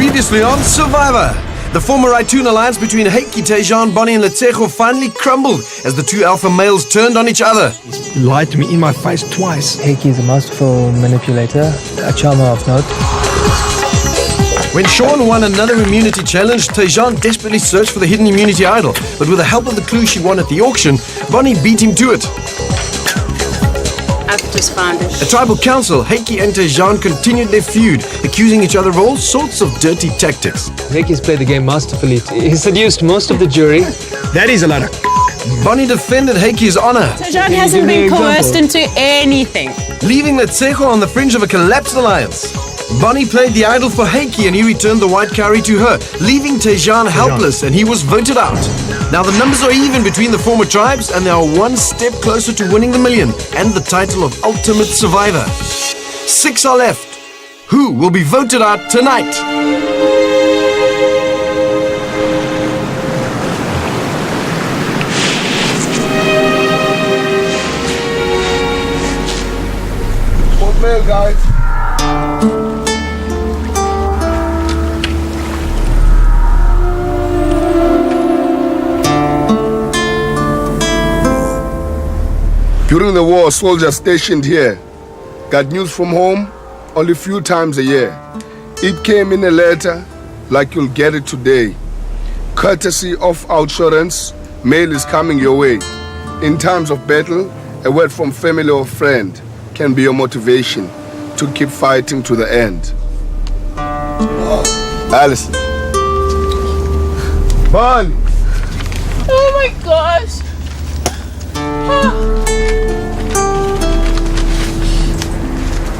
Previously on Survivor, the former Raitoon alliance between Heiki, Tejan, Bonnie and Letsecho finally crumbled as the two alpha males turned on each other. He lied to me in my face twice. Heiki is a masterful manipulator, a charmer of note. When Sean won another immunity challenge, Tejan desperately searched for the hidden immunity idol, but with the help of the clue she won at the auction, Bonnie beat him to it. I've just found it. At tribal council, Heiki and Tejan continued their feud, accusing each other of all sorts of dirty tactics. Heiki's played the game masterfully. He seduced most of the jury. That is a lot of Bonnie defended Heiki's honor, Tejan hasn't been coerced into anything. leaving Letsecho on the fringe of a collapsed alliance. Bonnie played the idol for Heiki and he returned the white curry to her, leaving Tejan helpless, and he was voted out. Now the numbers are even between the former tribes and they are one step closer to winning the million and the title of Ultimate Survivor. 6 are left. Who will be voted out tonight? Both male guys. During the war, soldiers stationed here got news from home only a few times a year. It came in a letter like you'll get it today. Courtesy of outsurance, mail is coming your way. In times of battle, a word from family or friend can be your motivation to keep fighting to the end. Alice. Bonnie. Oh my gosh.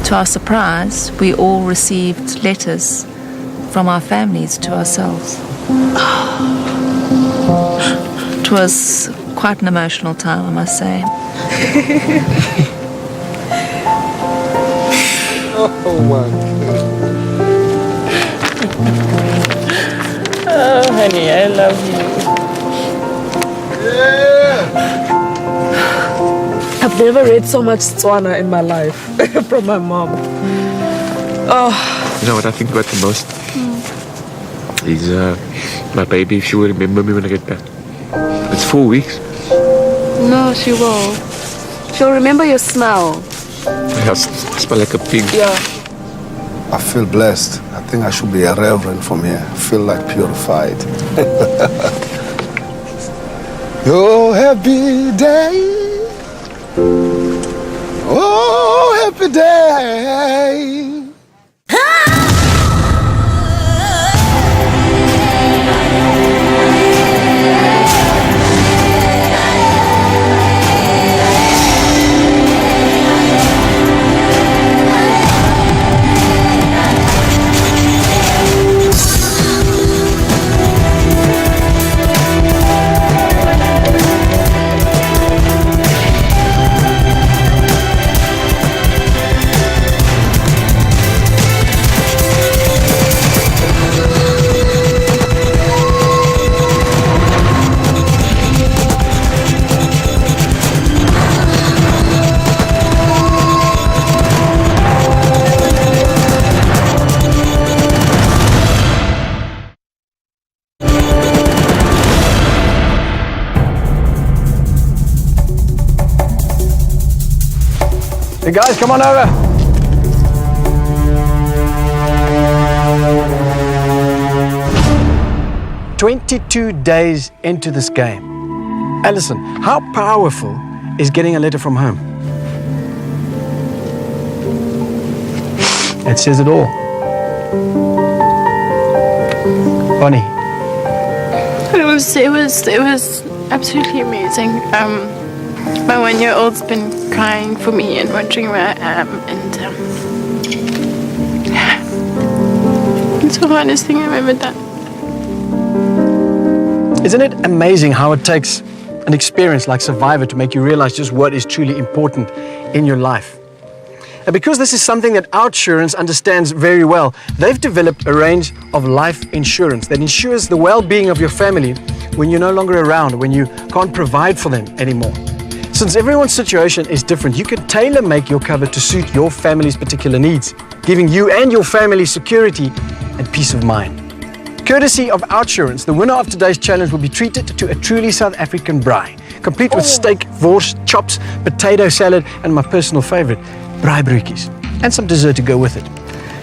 To our surprise, we all received letters from our families to ourselves. It was quite an emotional time, I must say. Oh my God. Oh honey, I love you. I've never read so much Tswana in my life from my mom. Oh. You know what I think about the most? Is my baby, if she will remember me when I get back. It's 4 weeks. No, she won't. She'll remember your smell. I smell like a pig. Yeah. I feel blessed. I think I should be a reverend from here. I feel like purified. Your happy day. Oh, happy day. Hey guys, come on over. "22 days into this game. Alison, how powerful is getting a letter from home?" It says it all. Bonnie. It was absolutely amazing. My 1-year-old's been crying for me and wondering where I am, and it's the hardest thing I've ever done. Isn't it amazing how it takes an experience like Survivor to make you realize just what is truly important in your life? And because this is something that Outsurance understands very well, they've developed a range of life insurance that ensures the well-being of your family when you're no longer around, when you can't provide for them anymore. Since everyone's situation is different, you can tailor-make your cover to suit your family's particular needs, giving you and your family security and peace of mind. Courtesy of Outsurance, the winner of today's challenge will be treated to a truly South African braai, complete with steak, wors, chops, potato salad, and my personal favorite, braaibroodjies, and some dessert to go with it.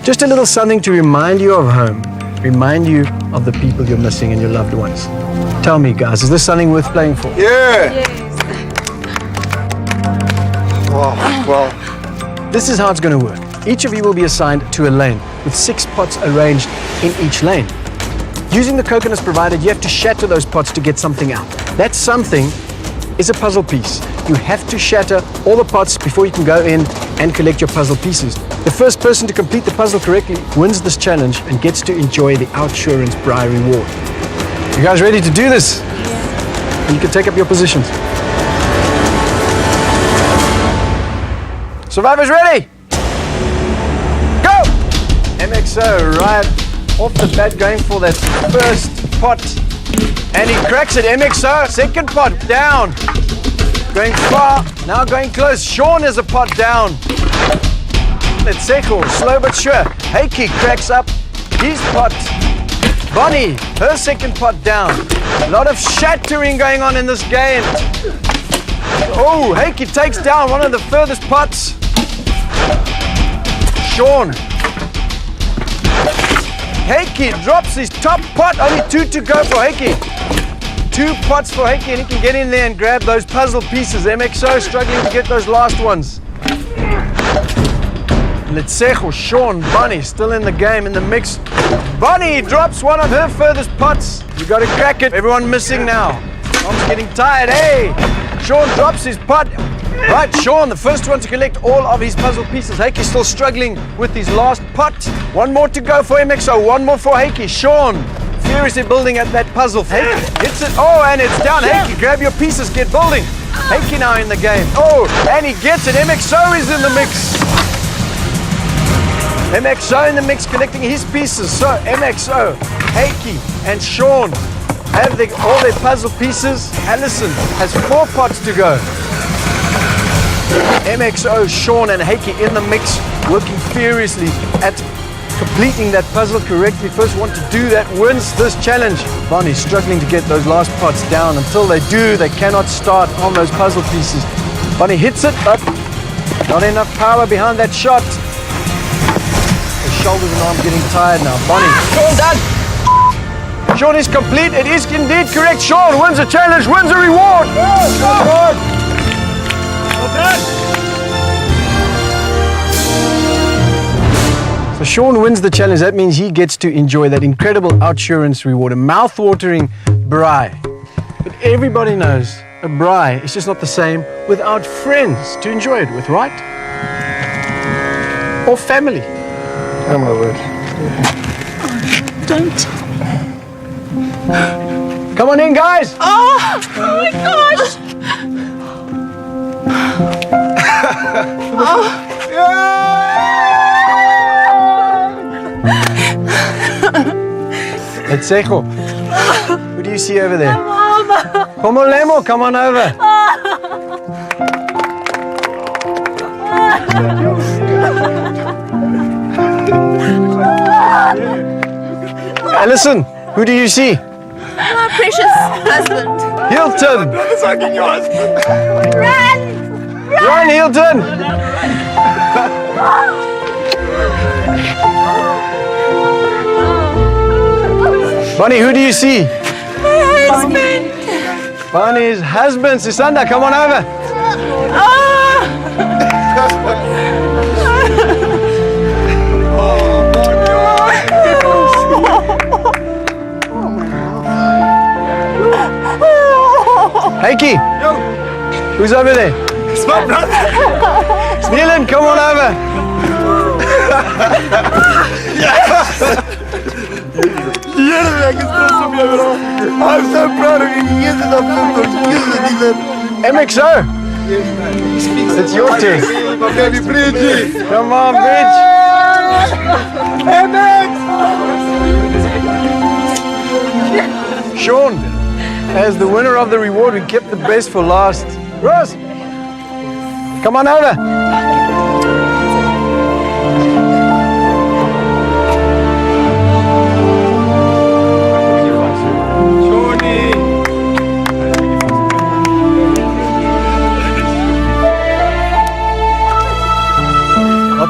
Just a little something to remind you of home, remind you of the people you're missing and your loved ones. Tell me, guys, is this something worth playing for? Yeah. Well. This is how it's going to work. Each of you will be assigned to a lane with 6 pots arranged in each lane. Using the coconuts provided, you have to shatter those pots to get something out. That something is a puzzle piece. You have to shatter all the pots before you can go in and collect your puzzle pieces. The first person to complete the puzzle correctly wins this challenge and gets to enjoy the Outsurance braai reward. You guys ready to do this? Yeah. And you can take up your positions. Survivors ready? Go! MXO right off the bat going for that first pot. And he cracks it. MXO, second pot down. Going far, now going close. Sean has a pot down. Let's Seko, slow but sure. Heiki cracks up his pot. Bonnie, her second pot down. A lot of shattering going on in this game. Oh, Heiki takes down one of the furthest pots. Sean. Heiki drops his top pot. Only 2 to go for Heiki. 2 pots for Heiki, and he can get in there and grab those puzzle pieces. MXO struggling to get those last ones. Letsejo, Sean, Bonnie still in the game, in the mix. Bonnie drops one of her furthest pots. You got to crack it. Everyone missing now. Tom's getting tired. Hey, Sean drops his pot. Right, Sean, the first one to collect all of his puzzle pieces. Heiki's still struggling with his last pot. 1 more to go for MXO, 1 more for Heiki. Sean, furiously building at that puzzle. Heiki hits it. Oh, and it's down. Heiki, grab your pieces, get building. Heiki now in the game. Oh, and he gets it. MXO is in the mix. MXO in the mix, collecting his pieces. So MXO, Heiki, and Sean have all their puzzle pieces. Allison has 4 pots to go. MXO, Sean, and Heiki in the mix, working furiously at completing that puzzle correctly. First one to do that wins this challenge. Bonnie struggling to get those last pots down. Until they do, they cannot start on those puzzle pieces. Bonnie hits it, but not enough power behind that shot. Her shoulders and arms getting tired now. Bonnie, Sean done. Sean is complete. It is indeed correct. Sean wins a challenge, wins a reward. Well done. So Sean wins the challenge. That means he gets to enjoy that incredible Outsurance reward, a mouth-watering braai. But everybody knows a braai is just not the same without friends to enjoy it with, right? Or family. Oh my word. Don't tell me. Come on in, guys. Oh my gosh. Let's Sejo. Who do you see over there? Come on, Lemo, come on over. Alison, who do you see? My precious husband. Hilton. Run! Run, Hilton. Bonnie, who do you see? My husband. Bonnie's husband. Sisanda, come on over. Heiki, who's over there? It's my brother. Neelan, come on over. I'm so proud of you. MXO, it's your turn. My baby Bridgie. Come on, Bridge. Sean, as the winner of the reward, we kept the best for last. Rose, come on over.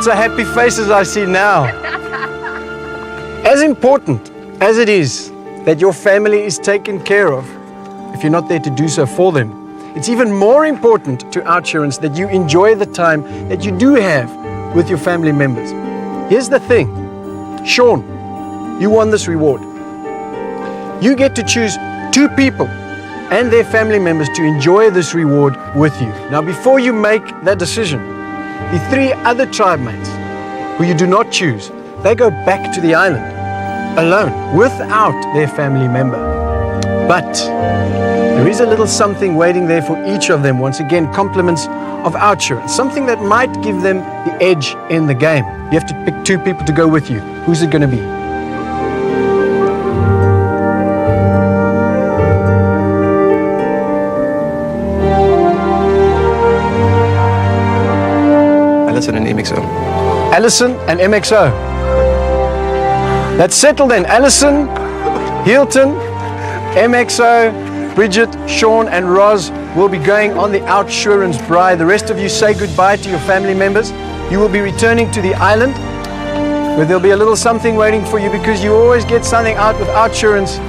lots of happy faces I see now. As important as it is that your family is taken care of, if you're not there to do so for them, it's even more important to Outsurance that you enjoy the time that you do have with your family members. Here's the thing, Sean, you won this reward. You get to choose 2 people and their family members to enjoy this reward with you. Now, before you make that decision, the 3 other tribe mates who you do not choose, they go back to the island alone, without their family member. But there is a little something waiting there for each of them. Once again, compliments of Outsurance, something that might give them the edge in the game. You have to pick 2 people to go with you. Who's it going to be? Alison and MXO. Alison and MXO. That's settled then. Alison, Hilton, MXO, Bridget, Sean and Roz will be going on the Outsurance Bride. The rest of you say goodbye to your family members. You will be returning to the island where there'll be a little something waiting for you, because you always get something out with Outsurance.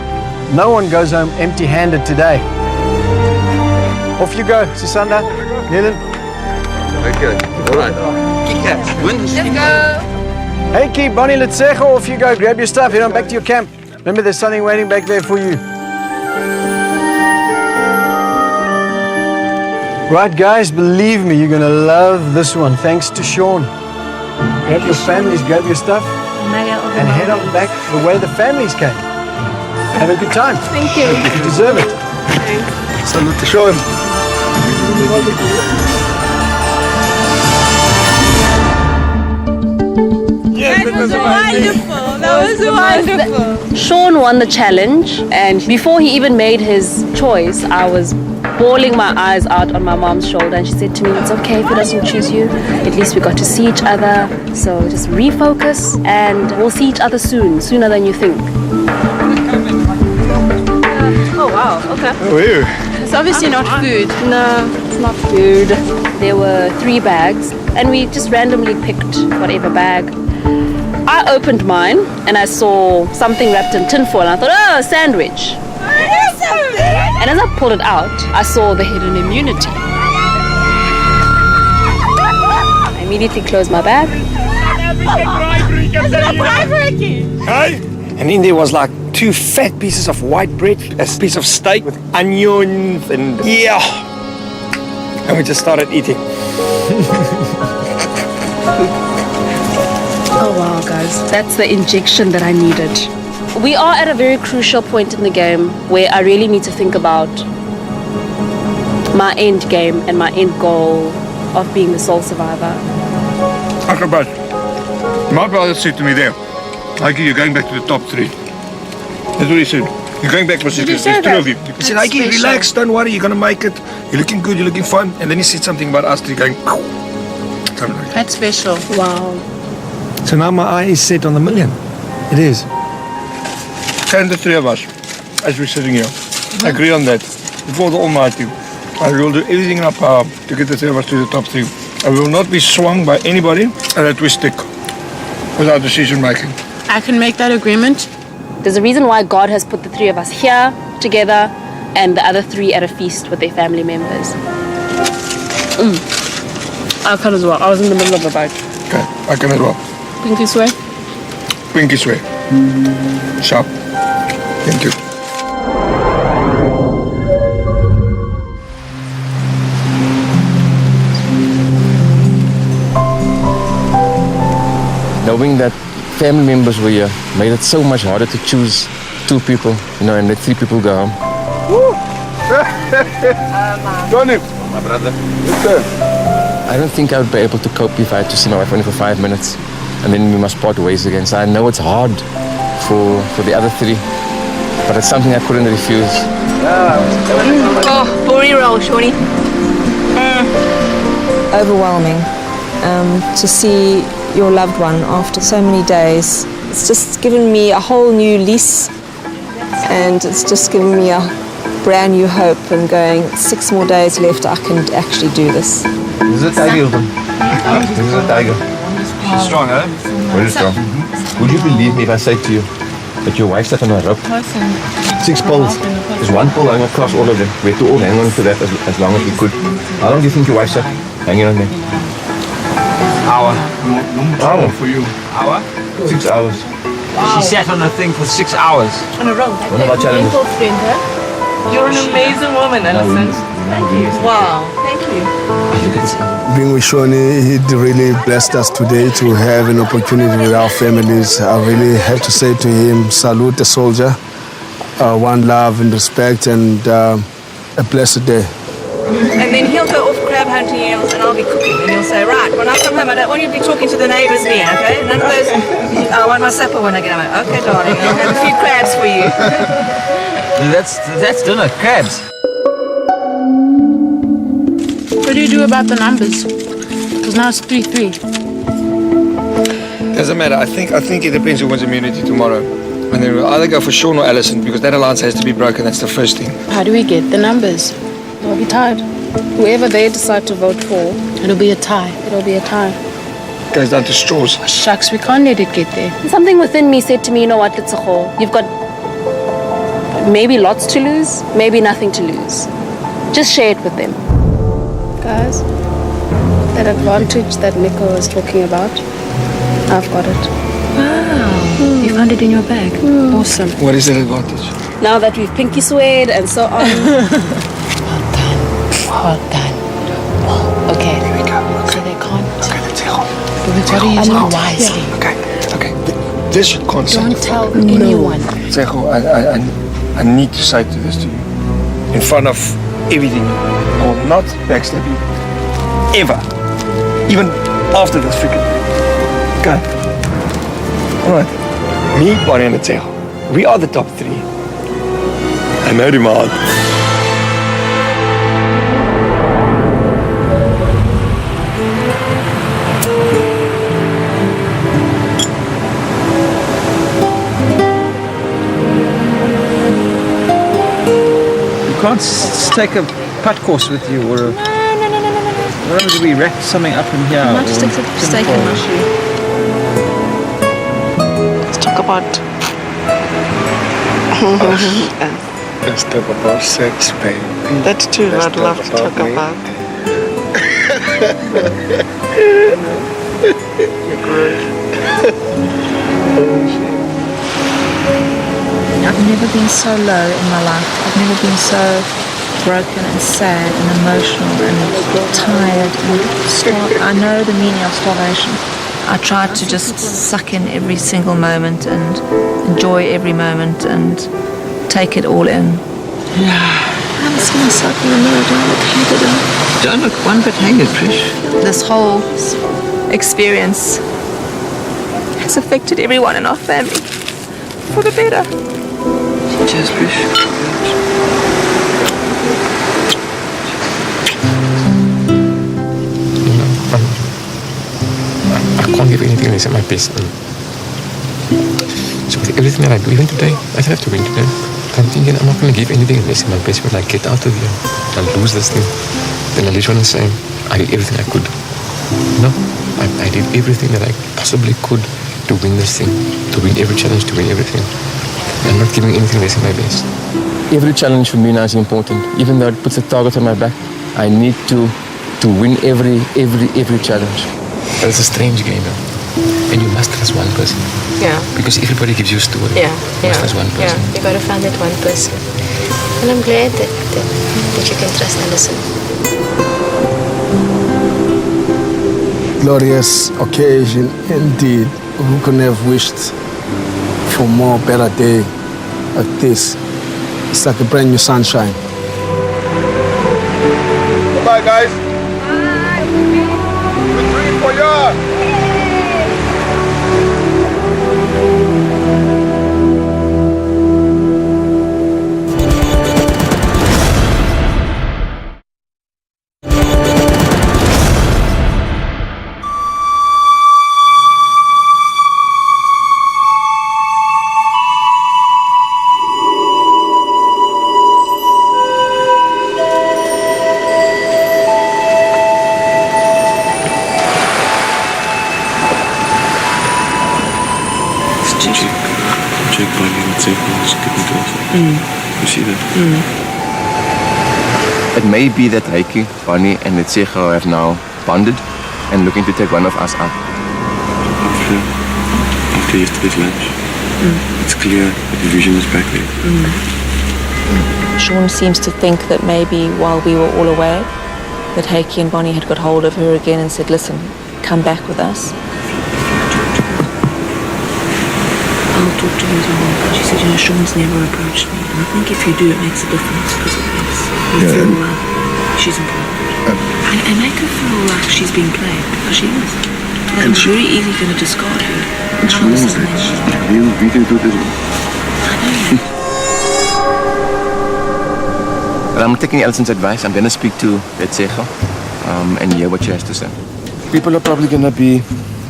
No one goes home empty-handed today. Off you go, Sisanda, Helen. Okay, all right. Let's go. Hey, Keith, Bonnie, let's say off you go. Grab your stuff, head on back to your camp. Remember, there's something waiting back there for you. Right, guys, believe me, you're going to love this one. Thanks to Sean. Grab your families, grab your stuff, and head on back the way the families came. Have a good time. Thank you. You deserve it. Salute to Sean. That was wonderful. Sean won the challenge, and before he even made his choice, I was bawling my eyes out on my mom's shoulder, and she said to me, it's okay if he doesn't choose you, at least we got to see each other, so just refocus and we'll see each other soon, sooner than you think. Oh wow, okay. How are you? It's obviously not food. No, it's not food. There were 3 bags, and we just randomly picked whatever bag. I opened mine and I saw something wrapped in tinfoil, and I thought, oh, a sandwich. And as I pulled it out, I saw the hidden immunity. I immediately closed my bag. And in there was like 2 fat pieces of white bread, a piece of steak with onions, and yeah. And we just started eating. Oh wow, guys, that's the injection that I needed. We are at a very crucial point in the game where I really need to think about my end game and my end goal of being the sole survivor. Okay, but my brother said to me there, Ike, you're going back to the top 3. That's what he said. You're going back with there's 3 of you. He said, Ike, relax, don't worry, you're going to make it. You're looking good, you're looking fun. And then he said something about us 3 going, something like that. That's special. Wow. So now my eye is set on the million. It is. And the 3 of us, as we're sitting here, agree on that. Before the Almighty, I will do everything in our power to get the 3 of us to the top 3. I will not be swung by anybody, and that we stick with our decision making. I can make that agreement. There's a reason why God has put the 3 of us here together and the other 3 at a feast with their family members. I can as well. I was in the middle of a bite. Okay, I can as well. Pinky swear. Pinky swear. Sharp. Thank you. Knowing that family members were here made it so much harder to choose 2 people, and let 3 people go home. Johnny. My brother. Listen. I don't think I would be able to cope if I had to see my wife only for 5 minutes, and then we must part ways again. So I know it's hard for the other 3, but it's something I couldn't refuse. Oh, bori roll, Shorty. Overwhelming to see your loved one after so many days. It's just given me a whole new lease, and it's just given me a brand new hope and going, 6 more days left, I can actually do this. This is a tiger. This is a tiger. She's strong, huh? Very strong. Would you believe me if I say to you that your wife sat on a rope? 6 poles. There's 1 pole hanging across all of them. We had to all hang on to that as long as we could. How long do you think your wife sat hanging on there? Hour. Hour for you. Hour? 6 hours. She sat on a thing for 6 hours. On a rope. One of our challenges. You're an amazing woman, Alison. Wow. Thank you. Being with Shoni, he really blessed us today to have an opportunity with our families. I really have to say to him, salute the soldier. One love and respect, and a blessed day. And then he'll go off crab hunting and I'll be cooking. And he'll say, right, when I come home, I don't want you to be talking to the neighbours then, okay? None of those, I want my supper when I get home. Okay, darling, I'll have a few crabs for you. That's dinner, crabs. What do you do about the numbers? Because now it's 3-3. Doesn't matter. I think it depends who wins immunity tomorrow. And then we'll either go for Sean or Alison, because that alliance has to be broken. That's the first thing. How do we get the numbers? They'll be tied. Whoever they decide to vote for, it'll be a tie. It'll be a tie. Goes down to straws. Shucks, we can't let it get there. Something within me said to me, you know what, Litsacho, you've got maybe lots to lose, maybe nothing to lose. Just share it with them. Guys, that advantage that Nico was talking about, I've got it. Wow. You found it in your bag. Awesome. What is that advantage? Now that we've pinky swayed and so on. Well done. Okay. There we go. So they can't. Okay, let's go. But we've got to use it wisely. Okay. This you can't say. Don't tell anyone. Zecho, I need to say this to you. In front of everything. I will not backstab you. Ever. Even after this freaking. Okay. Alright. Me, Barry and Zecho. We are the top 3. I know them all. Can't take a putt course with you or a... No. Why don't we wrap something up in here? Much sticks of steak in my shoe. Let's talk about... Let's talk about sex, baby. That too, I'd love to talk about. You're great. I've never been so low in my life. I've never been so broken and sad and emotional and tired and I know the meaning of starvation. I tried to just suck in every single moment and enjoy every moment and take it all in. I'm just going to suck in the mirror, don't look haggard. Don't look one bit haggard, Trish. This whole experience has affected everyone in our family for the better. Cheers, Trish. I can't give anything less than my best. So with everything that I do, even today, I have to win today. I'm thinking I'm not going to give anything less than my best. When I get out of here, I'll lose this thing. Then I just want to say, I did everything I could. No, I did everything that I possibly could to win this thing, to win every challenge, to win everything. I'm not giving anything less than my best. Every challenge for me now is important. Even though it puts a target on my back, I need to win every challenge. But it's a strange game, though. And you must trust one person. Yeah. Because everybody gives you a story. Yeah. You must trust one person. Yeah. You got to find that one person. And I'm glad that you can trust Alison. Glorious occasion indeed. Who couldn't have wished for more better day like this? It's like a brand new sunshine. Bye, guys. Bye. We're rooting for you. Let's say, just get into it. You see that? It may be that Heike, Bonnie, and Letsecho have now bonded and looking to take one of us out. After yesterday's lunch, it's clear that the vision is back there. Sean seems to think that maybe while we were all away, that Heike and Bonnie had got hold of her again and said, listen, come back with us. I'll talk to her as well. She said, Sean's never approached me. And I think if you do, it makes a difference because it makes her feel like she's important. And make her feel like she's being played, because she is. Like, it's very easy going to discard her. And she knows that. We can do this. Well, I'm taking Allison's advice. I'm going to speak to Letsecho and hear what she has to say. People are probably going to be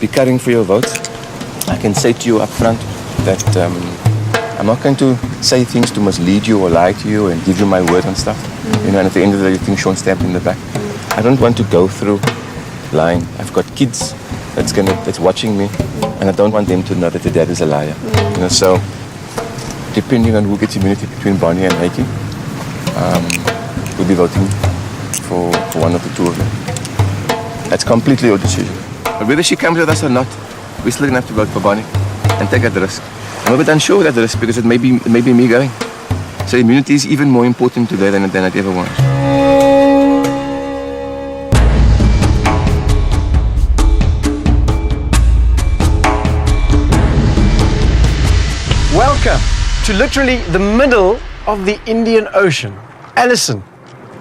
carrying for your votes. I can say to you up front that I'm not going to say things to mislead you or lie to you and give you my word and stuff. And at the end of the day, you think Sean stabbed in the back. I don't want to go through lying. I've got kids that's watching me, and I don't want them to know that the dad is a liar. So depending on who gets immunity between Bonnie and Heike, we'll be voting for one of the two of them. That's completely your decision. But whether she comes with us or not, we're still going to have to vote for Bonnie and take that risk. I'm a bit unsure of that risk because it may be me going. So immunity is even more important today than it ever was. Welcome to literally the middle of the Indian Ocean. Allison,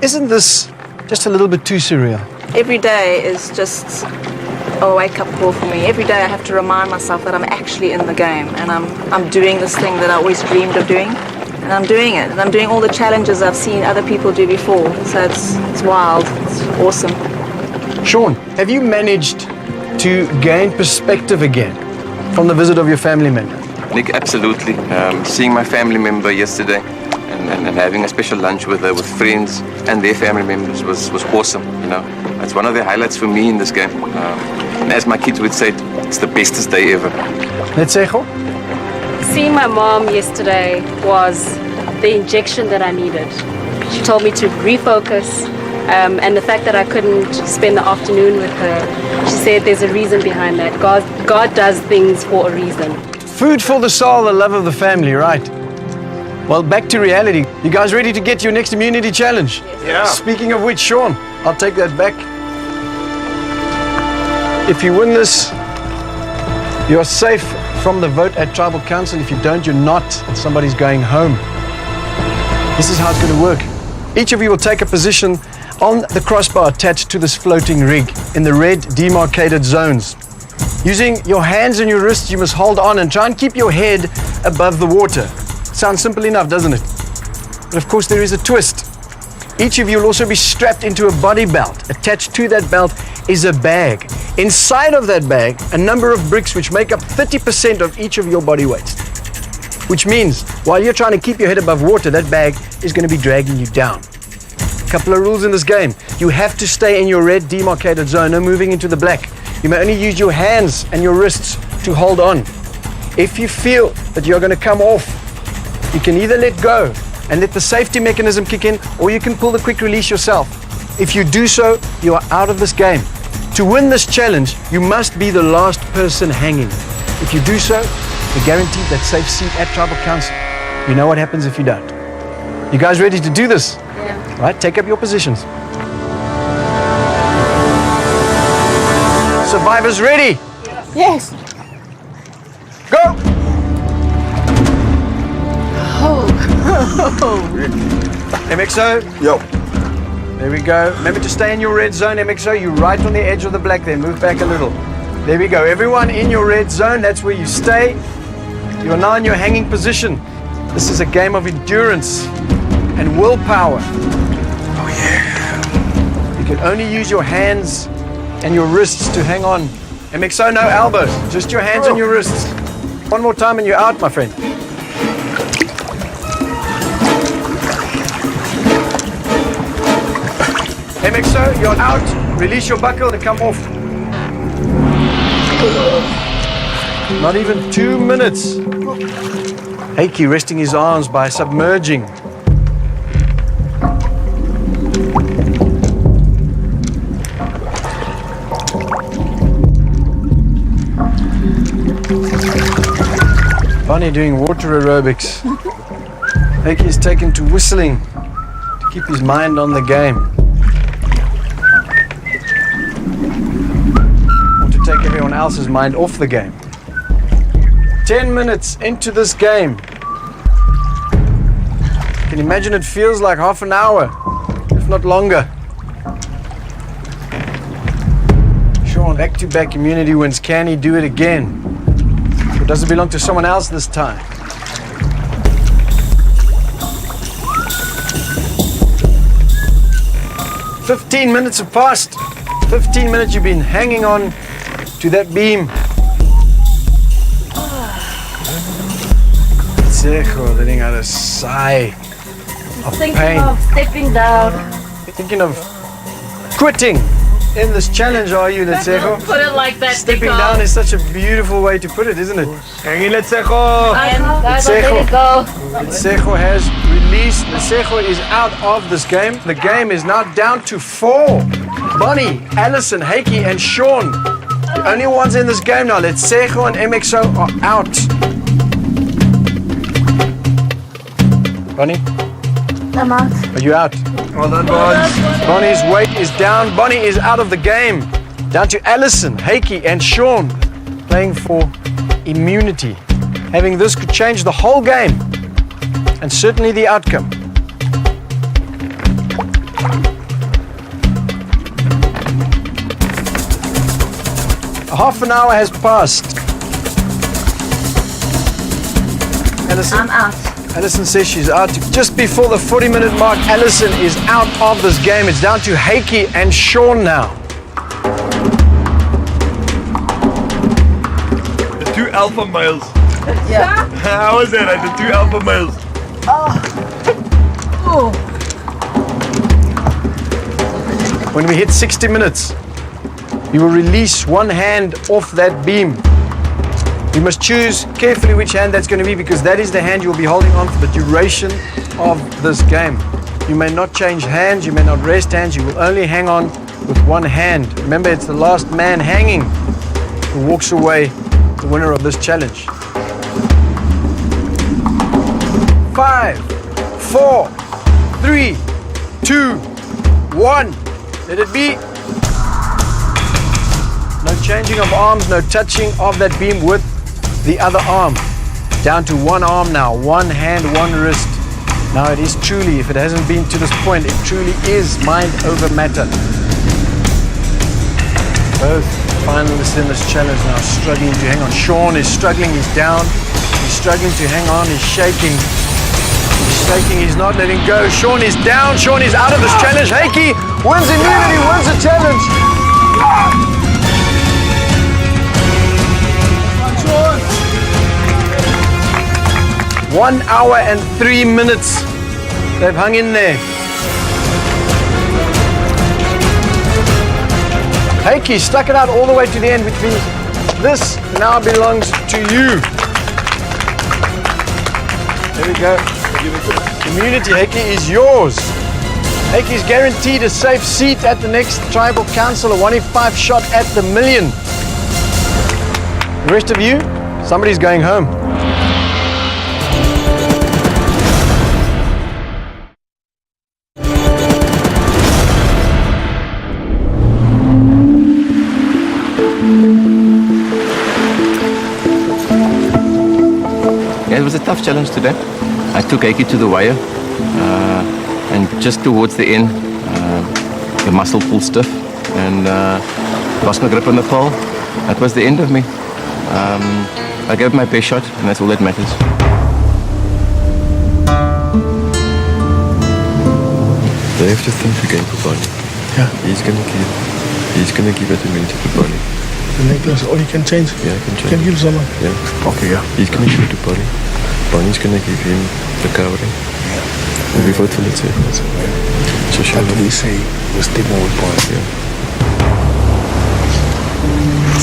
isn't this just a little bit too surreal? Every day is just a wake-up call for me. Every day I have to remind myself that I'm actually in the game and I'm doing this thing that I always dreamed of doing. And I'm doing it. And I'm doing all the challenges I've seen other people do before. So it's wild. It's awesome. Sean, have you managed to gain perspective again from the visit of your family member? Nick, absolutely. Seeing my family member yesterday and having a special lunch with her, with friends and their family members was awesome. That's one of the highlights for me in this game. And as my kids would say, it's the bestest day ever. Letsecho? Seeing my mom yesterday was the injection that I needed. She told me to refocus, and the fact that I couldn't spend the afternoon with her, she said there's a reason behind that. God does things for a reason. Food for the soul, the love of the family, right? Well, back to reality. You guys ready to get to your next immunity challenge? Yeah. Speaking of which, Sean, I'll take that back. If you win this, you're safe from the vote at Tribal Council. If you don't, you're not, and somebody's going home. This is how it's going to work. Each of you will take a position on the crossbar attached to this floating rig in the red demarcated zones. Using your hands and your wrists, you must hold on and try and keep your head above the water. Sounds simple enough, doesn't it? But of course, there is a twist. Each of you will also be strapped into a body belt. Attached to that belt is a bag. Inside of that bag, a number of bricks which make up 30% of each of your body weight. Which means, while you're trying to keep your head above water, that bag is going to be dragging you down. A couple of rules in this game. You have to stay in your red demarcated zone, no moving into the black. You may only use your hands and your wrists to hold on. If you feel that you're going to come off, you can either let go and let the safety mechanism kick in, or you can pull the quick release yourself. If you do so, you are out of this game. To win this challenge, you must be the last person hanging. If you do so, you're guaranteed that safe seat at Tribal Council. You know what happens if you don't. You guys ready to do this? Yeah. Right, take up your positions. Survivors ready? Yes. Go! MXO. Yo. There we go. Remember to stay in your red zone, MXO. You're right on the edge of the black there. Move back a little. There we go. Everyone in your red zone. That's where you stay. You are now in your hanging position. This is a game of endurance and willpower. Oh, yeah. You can only use your hands and your wrists to hang on. MXO, no elbows. Just your hands and your wrists. One more time and you're out, my friend. MXO, you're out. Release your buckle and come off. Not even 2 minutes. Heikki resting his arms by submerging. Bonnie doing water aerobics. Heikki is taken to whistling to keep his mind on the game. Or to take everyone else's mind off the game. 10 minutes into this game. You can imagine it feels like half an hour, if not longer. Sean, back-to-back immunity wins. Can he do it again? Or does it belong to someone else this time? "15 minutes have passed. 15 minutes you've been hanging on to that beam." Tsecho letting out a sigh of Thinking pain. of stepping down. Thinking of quitting in this challenge, are you, Letsecho? Put it like that. Stepping down is such a beautiful way to put it, isn't it? Hang in, Letsecho! Guys, I'll let it go. Letsecho has released. Letsecho is out of this game. The game is now down to 4. Bonnie, Alison, Heikki, and Sean. The only ones in this game now. Letsecho and MXO are out. Bonnie? I'm out. Are you out? Well done, Bonds. Bonnie's weight is down. Bonnie is out of the game. Down to Alison, Heikki, and Sean playing for immunity. Having this could change the whole game and certainly the outcome. Half an hour has passed. Alison? I'm out. Alison says she's out. Just before the 40-minute mark, Alison is out of this game. It's down to Heikki and Sean now. The 2 alpha males. Yeah. How was that? The 2 alpha males. When we hit 60 minutes, you will release one hand off that beam. You must choose carefully which hand that's going to be, because that is the hand you'll be holding on for the duration of this game. You may not change hands, you may not rest hands, you will only hang on with one hand. Remember, it's the last man hanging who walks away the winner of this challenge. 5, 4, 3, 2, 1. Let it be. No changing of arms, no touching of that beam with the other arm. Down to one arm now, one hand, one wrist. Now it is truly, if it hasn't been to this point, it truly is mind over matter. Both finalists in this challenge now struggling to hang on. Sean is struggling, he's down. He's struggling to hang on, he's shaking. He's shaking, he's not letting go. Sean is down, Sean is out of this challenge. Heikki wins immunity, wins the challenge. 1 hour and 3 minutes. They've hung in there. Heikki stuck it out all the way to the end, which means this now belongs to you. There we go. Immunity, Heikki, is yours. Heikki is guaranteed a safe seat at the next tribal council, a 1 in 5 shot at the million. The rest of you, somebody's going home. Yeah, it was a tough challenge today. I took Heikki to the wire, and just towards the end, the muscle pulled stiff, and lost my grip on the pole. That was the end of me. I gave my best shot, and that's all that matters. They have to think again for Bonnie. Yeah. He's gonna give it a minute to Bonnie. The necklace, or you can change. Yeah, I can change. You can give someone. Yeah. Okay, yeah. He's gonna give it to Bonnie. Bonnie's gonna give him the covering. And we vote for it. So shall we say we'll stay more with Bonnie? Yeah.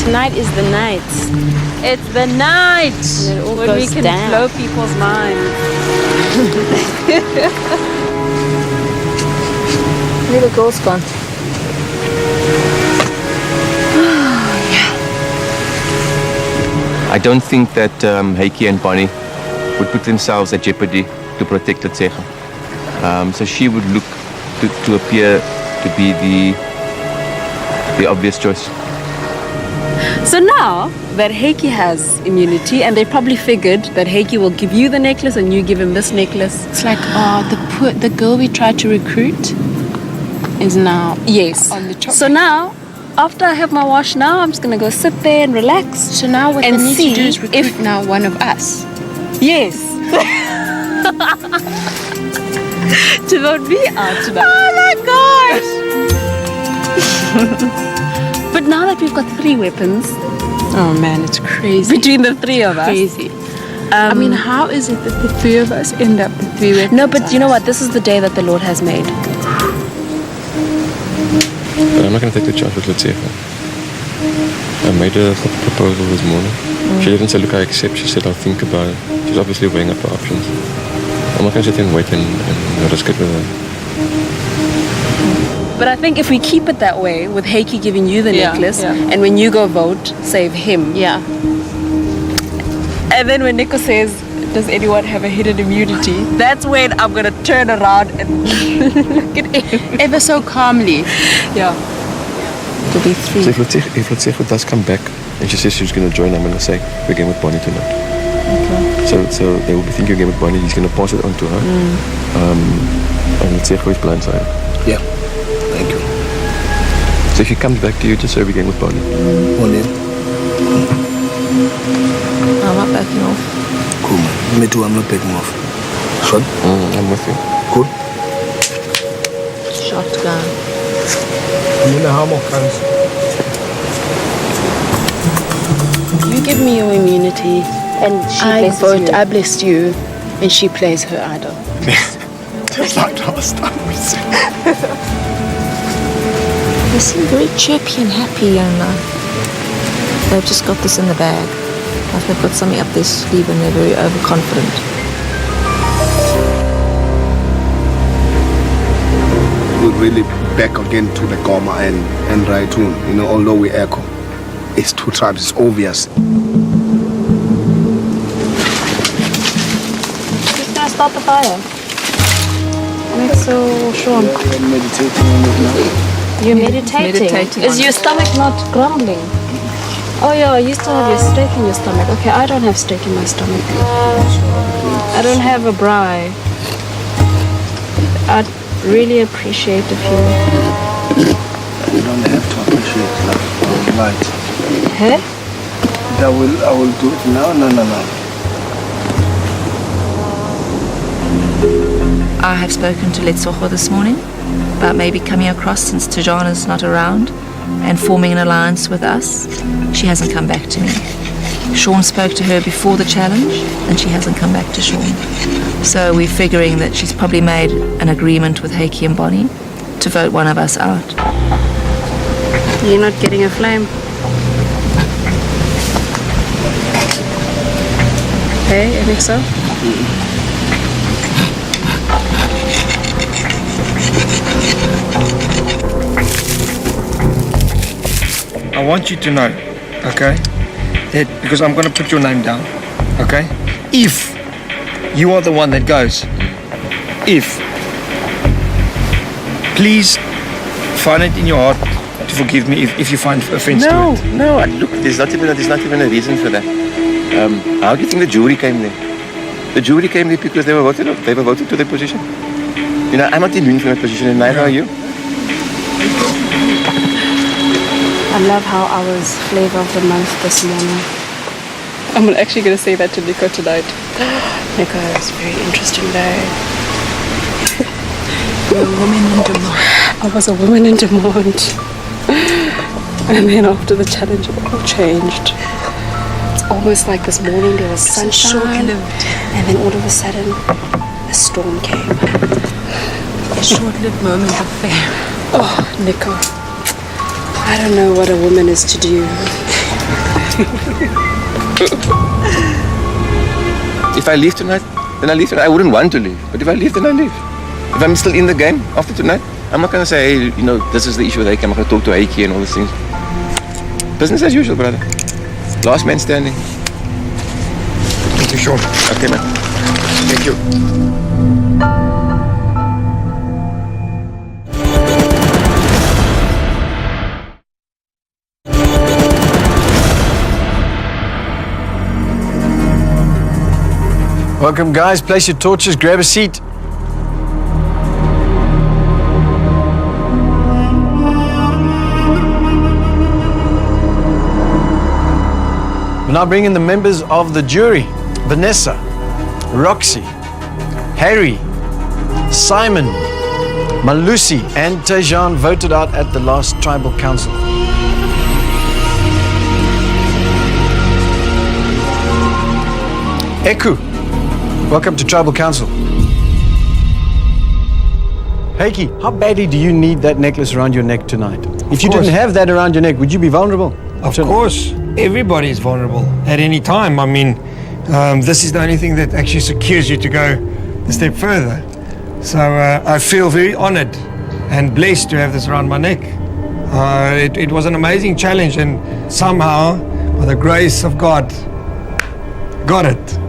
Tonight is the night. It's the night when we can blow people's minds. Where the girls gone? I don't think that Heike and Bonnie would put themselves at jeopardy to protect Letsecho. So she would look to appear to be the obvious choice. So now that Heike has immunity, and they probably figured that Heike will give you the necklace and you give him this necklace. It's like, the girl we tried to recruit is now on the chopping. So now, after I have my wash now, I'm just going to go sit there and relax. So now what and they need see to do is recruit now one of us. Yes. To vote me out tonight. Oh my gosh! But now that we've got 3 weapons. Oh man, it's crazy. Between the 3 of us. Crazy. I mean, how is it that the 3 of us end up with 3 weapons? No, but you know what? This is the day that the Lord has made. But I'm not going to take the chance with Letsecho. I made a proposal this morning. She didn't say, look, I accept. She said, I'll think about it. She's obviously weighing up her options. I'm not going to sit and wait and risk it with her. But I think if we keep it that way, with Heike giving you the necklace, and when you go vote, save him. Yeah. And then when Nico says, does anyone have a hidden immunity? That's when I'm going to turn around and look at him. Ever so calmly. Yeah. It'll be 3. So if Letsecho does come back and she says she's going to join, I'm going to say, we're going with Bonnie tonight. Okay. So they will be thinking again with Bonnie. He's going to pass it on to her. And Letsecho is blindsided. Yeah. Thank you. So if he comes back to you, just say we're going with Bonnie. Bonnie. I'm not backing off. Cool, man. Me too, I'm not backing off. Shot? I'm with you. Cool. Shotgun. I'm in a hammer, friends. You give me your immunity, and she I blesses vote. you. I blessed you, and she plays her idol. Just like last time we said. They seem very chirpy and happy, and they've just got this in the bag. Like they've got something up their sleeve and they're very overconfident. We're really back again to the Goma and Raitun. You know, although we echo, it's 2 tribes, it's obvious. Who's going to start the fire? Make so sure. I'm meditating on it now. You're meditating. Is your stomach not grumbling? Oh yeah, you still have your steak in your stomach. Okay, I don't have steak in my stomach. I don't have a braai. I'd really appreciate if you... You don't have to appreciate love. Right. Huh? I will do it now. No. I have spoken to Letsecho this morning about maybe coming across since Tajana's not around and forming an alliance with us. She hasn't come back to me. Sean spoke to her before the challenge and she hasn't come back to Sean. So we're figuring that she's probably made an agreement with Heike and Bonnie to vote one of us out. You're not getting a flame. Hey, I think so. I want you to know, okay, that because I'm going to put your name down, okay? If you are the one that goes, please find it in your heart to forgive me if you find offense to it. No, look, there's not even a reason for that. How do you think the jury came there? The jury came there because they were voted to their position. You know, I'm not immune from that position, and neither are you. I love how I was flavor of the month this morning. I'm actually going to say that to Nico tonight. Nico, it's a very interesting day. You're a woman in demand. I was a woman in demand. And then after the challenge, it all changed. It's almost like this morning there was sunshine. Short-lived. And then all of a sudden, a storm came. A short-lived moment of fame. Oh, Nico. I don't know what a woman is to do If I leave tonight, then I leave tonight. I wouldn't want to leave. But if I leave, then I leave. If I'm still in the game after tonight, I'm not going to say, hey, you know, this is the issue with Heike. I'm going to talk to Heike and all these things. Business as usual, brother. Last man standing. Thank you, Sean. Okay, man. Thank you. Welcome, guys. Place your torches, grab a seat. We'll now bring in the members of the jury. Vanessa, Roxy, Harry, Simon, Malusi, and Tejan voted out at the last tribal council. Eku, welcome to tribal council. Heike, how badly do you need that necklace around your neck tonight? If you didn't have that around your neck, would you be vulnerable? Of course, everybody is vulnerable at any time. I mean, this is the only thing that actually secures you to go a step further. So I feel very honored and blessed to have this around my neck. It was an amazing challenge, and somehow, by the grace of God, got it.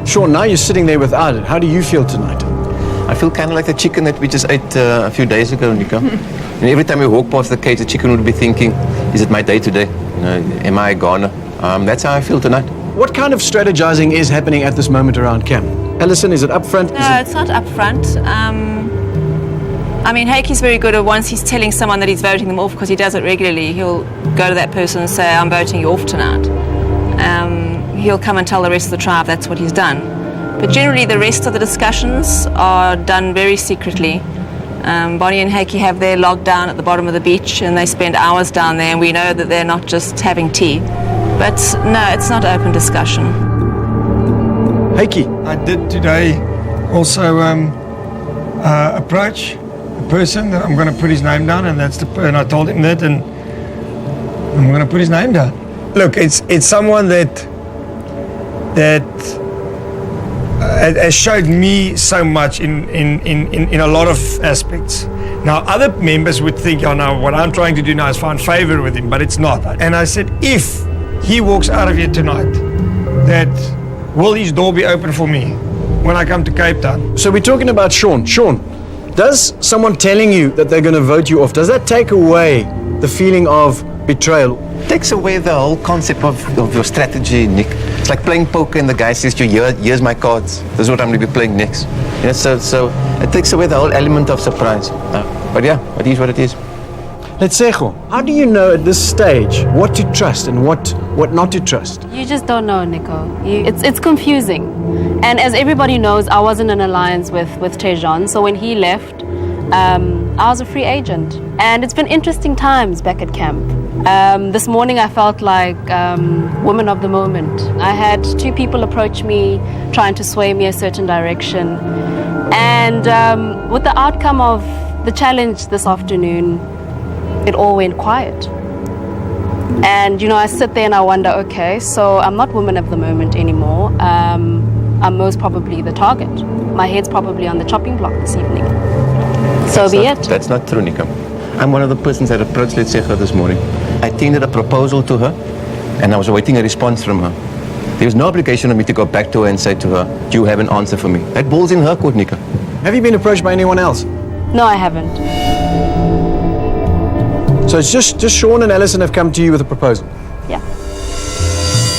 Sean, now you're sitting there without it. How do you feel tonight? I feel kind of like the chicken that we just ate a few days ago, Nico. And every time we walk past the cage, the chicken would be thinking, is it my day today? You know, am I a goner? That's how I feel tonight. What kind of strategizing is happening at this moment around camp? Ellison, is it up front? No, it's not up front. I mean, Heike's very good at once he's telling someone that he's voting them off, because he does it regularly, he'll go to that person and say, I'm voting you off tonight. He'll come and tell the rest of the tribe that's what he's done. But generally the rest of the discussions are done very secretly. Bonnie and Heike have their log down at the bottom of the beach, and they spend hours down there, and we know that they're not just having tea. But no, it's not open discussion. Heike. I did today also approach a person that I'm going to put his name down, and and I told him that, and I'm going to put his name down. Look, it's someone that has showed me so much in a lot of aspects. Now, other members would think, oh no, what I'm trying to do now is find favor with him, but it's not. And I said, if he walks out of here tonight, that will his door be open for me when I come to Cape Town? So we're talking about Sean. Sean, does someone telling you that they're going to vote you off, does that take away the feeling of betrayal? It takes away the whole concept of your strategy, Nick. It's like playing poker and the guy says to you, here's my cards. This is what I'm going to be playing next. You know, so it takes away the whole element of surprise. But yeah, it is what it is. Letsejo, how do you know at this stage what to trust and what not to trust? You just don't know, Nico. It's confusing. And as everybody knows, I was in an alliance with Tejan. So when he left, I was a free agent. And it's been interesting times back at camp. This morning I felt like woman of the moment. I had two people approach me trying to sway me a certain direction. And with the outcome of the challenge this afternoon, it all went quiet. And you know, I sit there and I wonder, okay, so I'm not woman of the moment anymore. I'm most probably the target. My head's probably on the chopping block this evening. So be it. That's not true, Nico. I'm one of the persons that approached Letsejo this morning. I tendered a proposal to her, and I was awaiting a response from her. There was no obligation on me to go back to her and say to her, do you have an answer for me? That ball's in her court, Nico. Have you been approached by anyone else? No, I haven't. So it's just Sean and Ellison have come to you with a proposal? Yeah.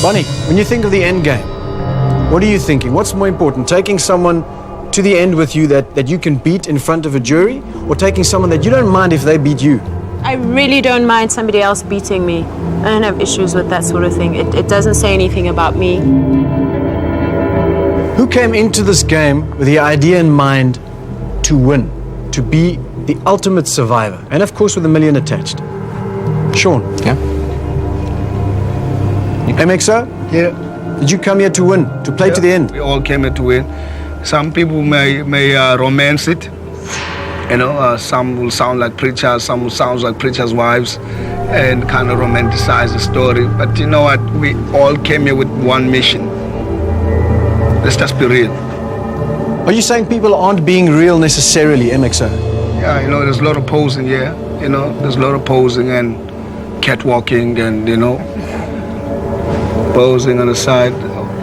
Bonnie, when you think of the end game, what are you thinking? What's more important, taking someone to the end with you that you can beat in front of a jury, or taking someone that you don't mind if they beat you? I really don't mind somebody else beating me. I don't have issues with that sort of thing. It doesn't say anything about me. Who came into this game with the idea in mind to win, to be the ultimate survivor, and of course with $1 million attached? Sean. Yeah. MXO? Yeah. Did you come here to win, to play to the end? We all came here to win. Some people may romance it. You know, some will sound like preachers, some will sound like preachers' wives. and kind of romanticize the story. But you know what? We all came here with one mission. Let's just be real. Are you saying people aren't being real necessarily, MXO? Yeah, you know, there's a lot of posing here. You know, there's a lot of posing and catwalking and, you know, posing on the side.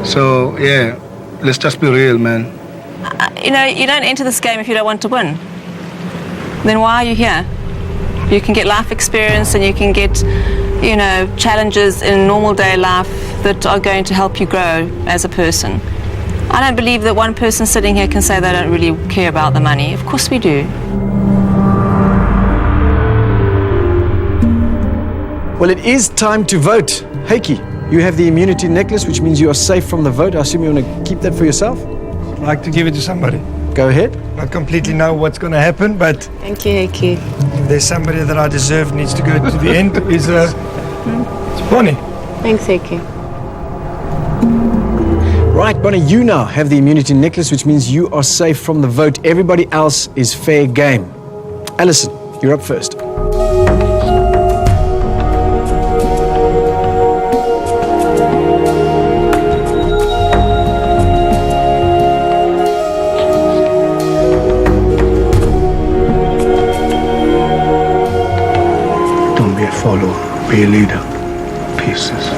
So, yeah, let's just be real, man. You know, you don't enter this game if you don't want to win. Then why are you here? You can get life experience and you can get, you know, challenges in normal day life that are going to help you grow as a person. I don't believe that one person sitting here can say they don't really care about the money. Of course we do. Well, it is time to vote. Heiki, you have the immunity necklace, which means you are safe from the vote. I assume you want to keep that for yourself? I'd like to give it to somebody. Go ahead. I completely know what's going to happen, but Thank you, Heiki. if there's somebody that I deserve needs to go to the end, it's Bonnie. Thanks, Heiki. Right, Bonnie, you now have the immunity necklace, which means you are safe from the vote. Everybody else is fair game. Alison, you're up first. Don't be a follower, be a leader. Pieces.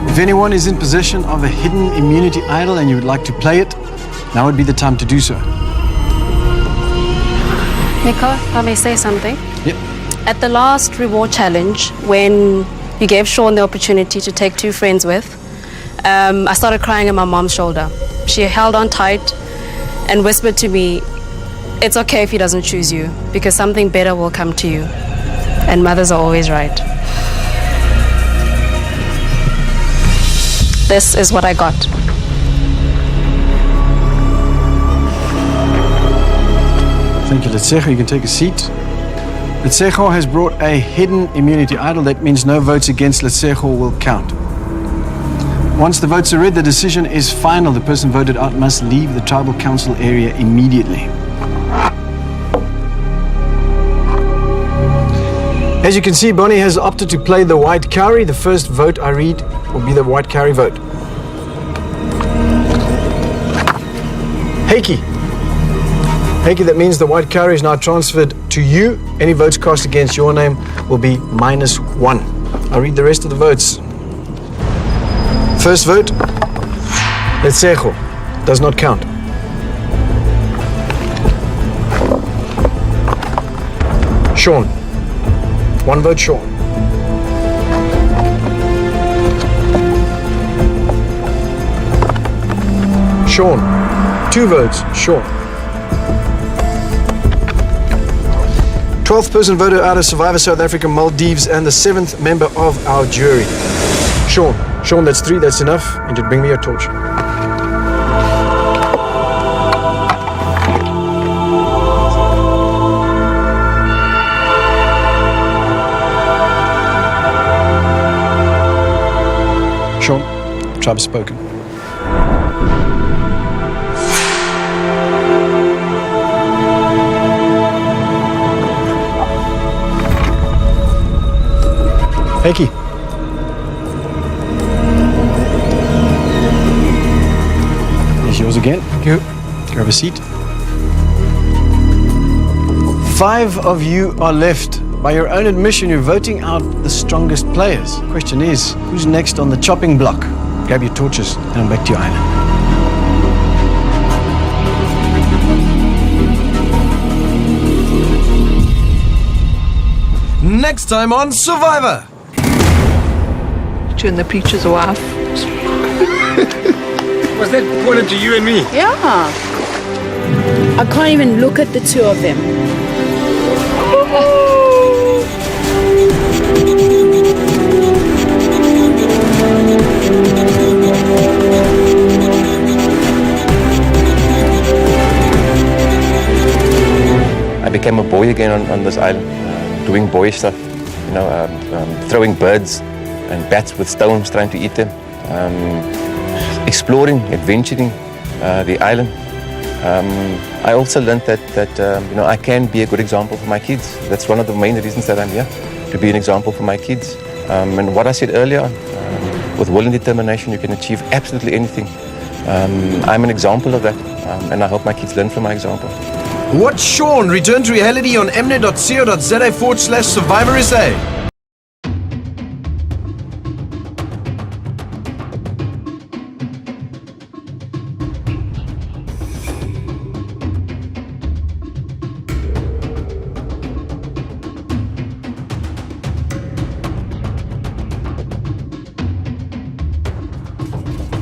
If anyone is in possession of a hidden immunity idol and you would like to play it, now would be the time to do so. Nico, if I may say something. Yep. At the last reward challenge, when you gave Sean the opportunity to take 2 friends with, I started crying on my mom's shoulder. She held on tight and whispered to me, it's okay if he doesn't choose you, because something better will come to you. And mothers are always right. This is what I got. Thank you, Letsejo. You can take a seat. Letsejo has brought a hidden immunity idol. That means no votes against Letsejo will count. Once the votes are read, the decision is final. The person voted out must leave the tribal council area immediately. As you can see, Bonnie has opted to play the white carry. The first vote I read will be the white carry vote. Heiki. Heiki, that means the white carry is now transferred to you. Any votes cast against your name will be -1. I'll read the rest of the votes. First vote, Letsejo. Does not count. Sean. 1 vote, Sean. Sean. 2 votes, Sean. 12th person voted out of Survivor South Africa, Maldives, and the 7th member of our jury. Sean. Sean, that's 3, that's enough. And you bring me your torch. Sean, tribe has spoken. Heiki. Here's yours again. Thank you. Grab a seat. 5 of you are left. By your own admission, you're voting out the strongest players. Question is, who's next on the chopping block? Grab your torches and I'm back to your island. Next time on Survivor. You and the preacher's wife. Was that pointed to you and me? Yeah. I can't even look at the 2 of them. I became a boy again on this island, doing boy stuff, you know, throwing birds and bats with stones, trying to eat them, exploring, adventuring the island. I also learned that you know, I can be a good example for my kids. That's one of the main reasons that I'm here, to be an example for my kids. And what I said earlier, with will and determination, you can achieve absolutely anything. I'm an example of that, and I hope my kids learn from my example. Watch Sean return to reality on mnet.co.za/SurvivorSA.